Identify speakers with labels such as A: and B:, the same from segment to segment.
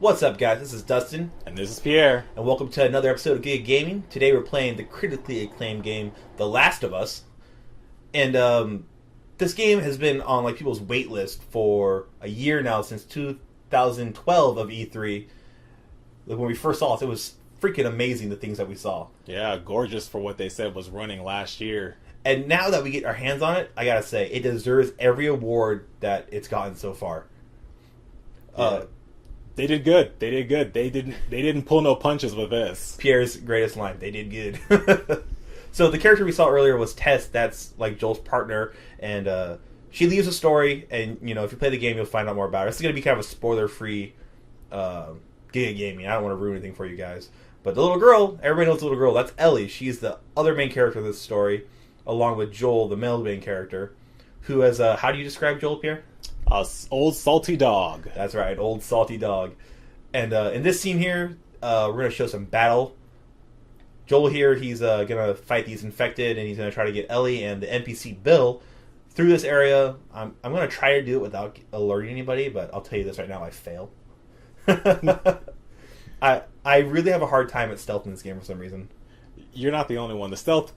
A: What's up, guys? This is Dustin.
B: And this is Pierre.
A: And welcome to another episode of Giga-Gaming. Today we're playing the critically acclaimed game, The Last of Us. And this game has been on people's wait list for a year now, since 2012 of E3. When we first saw it was freaking amazing, the things that we saw.
B: Yeah, gorgeous for what they said was running last year.
A: And now that we get our hands on it, I gotta say, it deserves every award that it's gotten so far.
B: Yeah. They did good. They didn't pull no punches with this.
A: Pierre's greatest line, they did good. So the character we saw earlier was Tess. That's like Joel's partner, and she leaves a story, and if you play the game, you'll find out more about her. This is going to be kind of a spoiler-free Giga-Gaming. I don't want to ruin anything for you guys. But the little girl, everybody knows the little girl, that's Ellie. She's the other main character of this story, along with Joel, the male main character, who has, how do you describe Joel, Pierre?
B: Old salty dog.
A: That's right, old salty dog. And in this scene here, we're going to show some battle. Joel here, he's going to fight these infected, and he's going to try to get Ellie and the NPC Bill through this area. I'm going to try to do it without alerting anybody, but I'll tell you this right now, I fail. I really have a hard time at stealth in this game for some reason.
B: You're not the only one. The stealth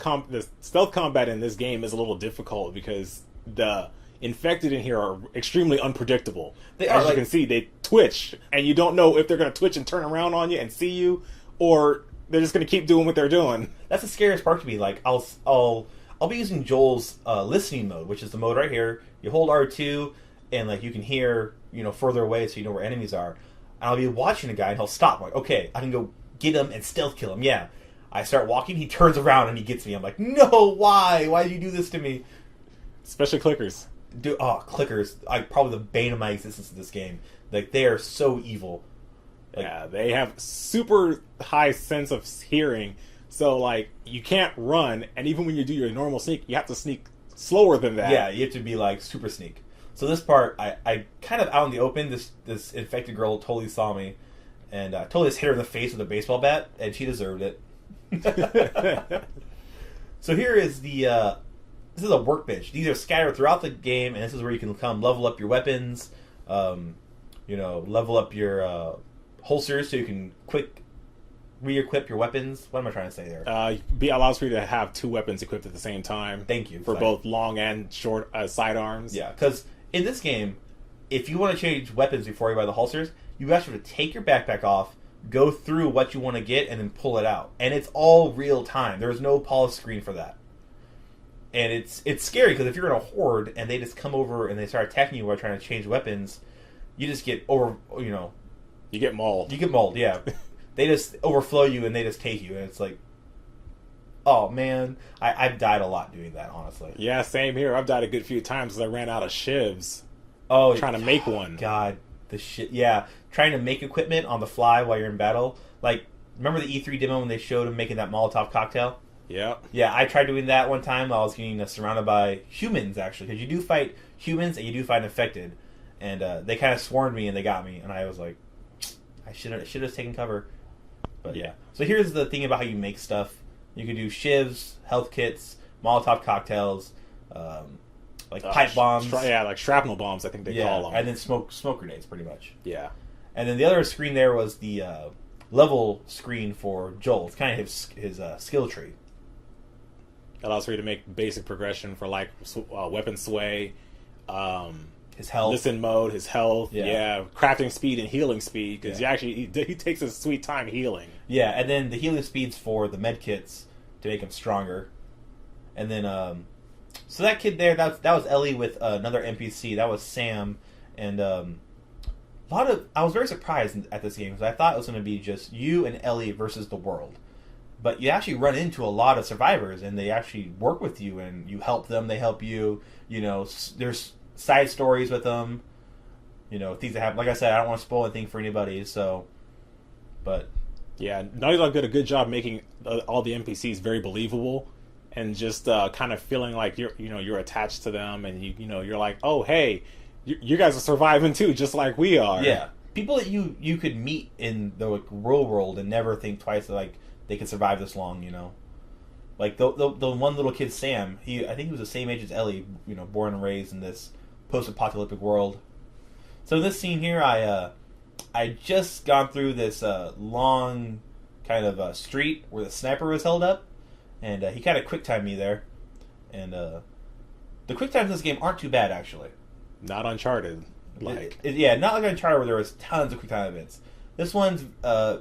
B: combat in this game is a little difficult because the infected in here are extremely unpredictable. As you can see, they twitch, and you don't know if they're going to twitch and turn around on you and see you, or they're just going to keep doing what they're doing.
A: That's the scariest part to me. I'll be using Joel's listening mode, which is the mode right here. You hold R2, and you can hear further away, so you know where enemies are. And I'll be watching a guy, and he'll stop. I'm like, okay, I can go get him and stealth kill him. Yeah. I start walking, he turns around, and he gets me. I'm like, no, why? Why did you do this to me?
B: Especially clickers.
A: Dude, clickers. Probably the bane of my existence in this game. They are so evil.
B: Yeah, they have super high sense of hearing, so you can't run, and even when you do your normal sneak, you have to sneak slower than that.
A: Yeah, you have to be super sneak. So this part, I kind of out in the open, this infected girl totally saw me, and totally just hit her in the face with a baseball bat, and she deserved it. So here is this is a workbench. These are scattered throughout the game, and this is where you can come level up your weapons, level up your holsters so you can quick re-equip your weapons. What am I trying to say there?
B: Allows for you to have two weapons equipped at the same time.
A: Thank you.
B: For both long and short sidearms.
A: Yeah, because in this game, if you want to change weapons before you buy the holsters, you actually have to take your backpack off, go through what you want to get, and then pull it out. And it's all real time. There's no pause screen for that. And it's scary because if you're in a horde and they just come over and they start attacking you while trying to change weapons, you just get
B: You get mauled.
A: You get mauled, yeah. They just overflow you and they just take you, and it's like, oh man, I've died a lot doing that, honestly.
B: Yeah, same here. I've died a good few times because I ran out of shivs.
A: Oh,
B: trying to make one.
A: God, the shit. Yeah, trying to make equipment on the fly while you're in battle. Remember the E3 demo when they showed him making that Molotov cocktail?
B: Yeah.
A: Yeah, I tried doing that one time. I was getting surrounded by humans, actually, because you do fight humans and you do fight infected, and they kind of swarmed me and they got me, and I was like, I should have taken cover. But yeah. So here's the thing about how you make stuff. You can do shivs, health kits, Molotov cocktails, pipe bombs.
B: Shrapnel bombs, I think they call them.
A: And then smoke grenades, pretty much.
B: Yeah.
A: And then the other screen there was the level screen for Joel. It's kind of his skill tree.
B: Allows for you to make basic progression for weapon sway,
A: his health,
B: listen mode, his health, crafting speed and healing speed, because he takes his sweet time healing.
A: Yeah, and then the healing speeds for the med kits to make him stronger. And then, so that kid there, that was Ellie with another NPC. That was Sam, and I was very surprised at this game because I thought it was going to be just you and Ellie versus the world. But you actually run into a lot of survivors, and they actually work with you, and you help them, they help you. There's side stories with them. Things that happen. Like I said, I don't want to spoil anything for anybody, but...
B: Yeah, Naughty Dog did a good job making all the NPCs very believable, and just kind of feeling like you're attached to them, and you're like, oh, hey, you guys are surviving too, just like we are.
A: Yeah. People that you could meet in the real world and never think twice they could survive this long, the one little kid, Sam, I think he was the same age as Ellie, born and raised in this post-apocalyptic world. So in this scene here, I I just gone through this long kind of street where the sniper was held up, and he kind of quick timed me there. And the quick times in this game aren't too bad, actually.
B: Not Uncharted.
A: Yeah, not like Uncharted where there was tons of quick time events. This one's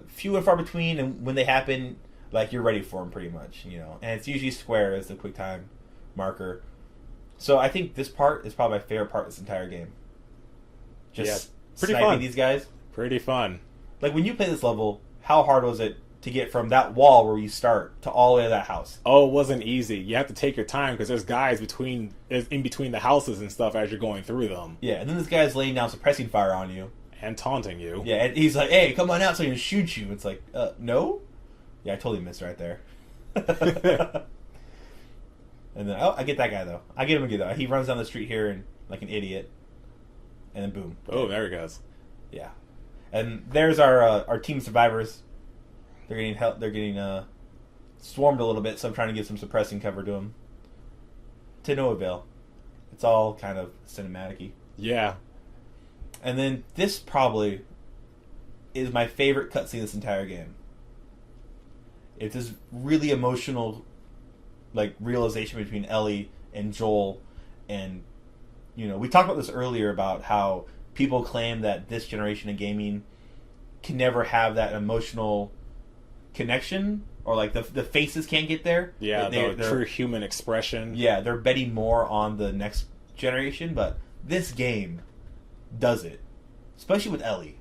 A: few and far between, and when they happen, like, you're ready for them pretty much, you know. And it's usually square as the quick time marker. So I think this part is probably my favorite part of this entire game. Just
B: pretty
A: sniping
B: fun.
A: these guys.
B: Pretty fun.
A: Like, when you play this level, how hard was it to get from that wall where you start to all the way to that house?
B: Oh, it wasn't easy. You have to take your time because there's guys in between the houses and stuff as you're going through them.
A: Yeah, and then this guy's laying down suppressing fire on you.
B: And taunting you.
A: Yeah, and he's like, hey, come on out so he can shoot you. It's like, no? Yeah, I totally missed right there. And then, I get that guy, though. I get him again, though. He runs down the street here and like an idiot. And then boom.
B: Oh, there he goes.
A: Yeah. And there's our team survivors. They're getting help. They're getting swarmed a little bit, so I'm trying to give some suppressing cover to them. To no avail. It's all kind of cinematic-y.
B: Yeah.
A: And then this probably is my favorite cutscene this entire game. It's this really emotional, like, realization between Ellie and Joel. And, you know, we talked about this earlier about how people claim that this generation of gaming can never have that emotional connection, or like the faces can't get there.
B: Yeah, the true human expression.
A: Yeah, they're betting more on the next generation, but this game does it, especially with Ellie.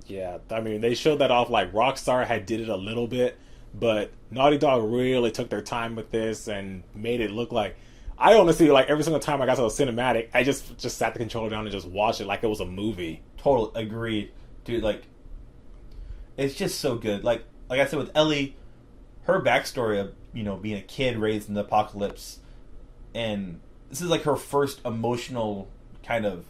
B: Yeah, I mean, they showed that off. Like, Rockstar did it a little bit, but Naughty Dog really took their time with this and made it look like... I honestly, like, every single time I got to a cinematic, I just sat the controller down and just watched it like it was a movie.
A: Totally agreed. Dude, like, it's just so good. Like I said with Ellie, her backstory of, you know, being a kid raised in the apocalypse, and this is like her first emotional kind of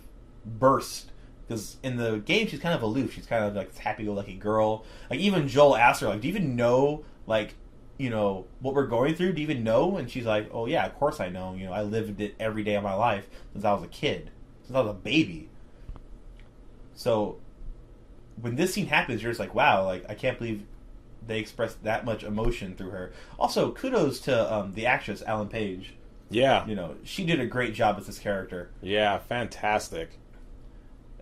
A: burst, because in the game she's kind of aloof. She's kind of like this happy-go-lucky girl. Like, even Joel asked her, like, do you even know, like, you know, what we're going through? Do you even know? And she's like, oh yeah, of course I know. You know, I lived it every day of my life since I was a kid, since I was a baby. So when this scene happens, you're just like, wow, like, I can't believe they expressed that much emotion through her. Also, kudos to the actress, Ellen Page.
B: Yeah.
A: You know, she did a great job as this character.
B: Yeah, fantastic.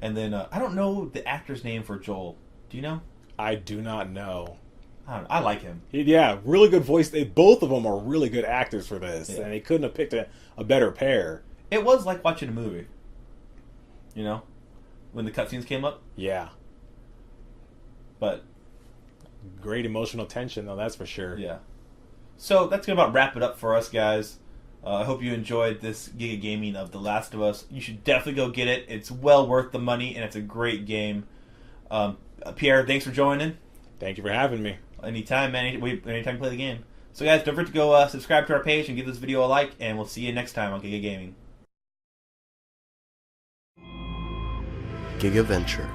A: And then, I don't know the actor's name for Joel. Do you know?
B: I do not know.
A: I don't know. I like him.
B: Yeah, really good voice. Both of them are really good actors for this,
A: yeah.
B: And they couldn't have picked a better pair.
A: It was like watching a movie. You know? When the cutscenes came up.
B: Yeah.
A: But
B: great emotional tension, though, that's for sure.
A: Yeah. So that's going to about wrap it up for us, guys. I hope you enjoyed this Giga-Gaming of The Last of Us. You should definitely go get it. It's well worth the money, and it's a great game. Pierre, thanks for joining.
B: Thank you for having me.
A: Anytime, man. Anytime you play the game. So, guys, don't forget to go subscribe to our page and give this video a like, and we'll see you next time on Giga-Gaming.
C: Gigaventure.